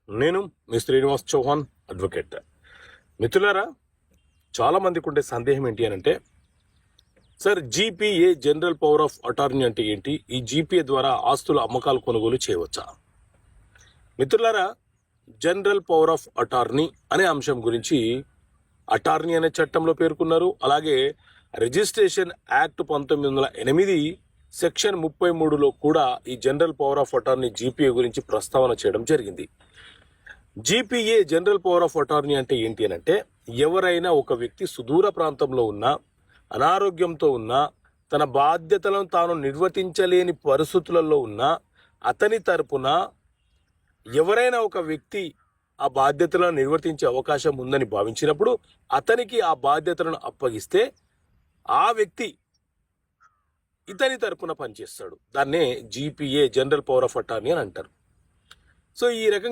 నేను మీ శ్రీనివాస్ చౌహాన్ అడ్వకేట్. మిత్రులారా, చాలా మందికి ఉండే సందేహం ఏంటి అని అంటే, sir GPA general power of attorney అంటే ఏంటి? ఈ జీపీఏ ద్వారా ఆస్తుల అమ్మకాలు కొనుగోలు చేయవచ్చా? మిత్రులారా, జనరల్ పవర్ ఆఫ్ అటార్నీ అనే అంశం గురించి అటార్నీ అనే చట్టంలో పేర్కొన్నారు. అలాగే రిజిస్ట్రేషన్ యాక్ట్ 1908 సెక్షన్ 33లో కూడా ఈ general power of attorney GPA గురించి ప్రస్తావన చేయడం జరిగింది. GPA general power of attorney అంటే ఏంటి అని అంటే, ఎవరైనా ఒక వ్యక్తి సుదూర ప్రాంతంలో ఉన్నా, అనారోగ్యంతో ఉన్నా, తన బాధ్యతలను తాను నిర్వర్తించలేని పరిస్థితులలో ఉన్నా, అతని తరపున ఎవరైనా ఒక వ్యక్తి ఆ బాధ్యతలను నిర్వర్తించే అవకాశం ఉందని భావించినప్పుడు అతనికి ఆ బాధ్యతలను అప్పగిస్తే ఆ వ్యక్తి ఇతని తరపున పనిచేస్తాడు. దాన్నే GPA general power of attorney అని అంటారు. సో ఈ రకంగా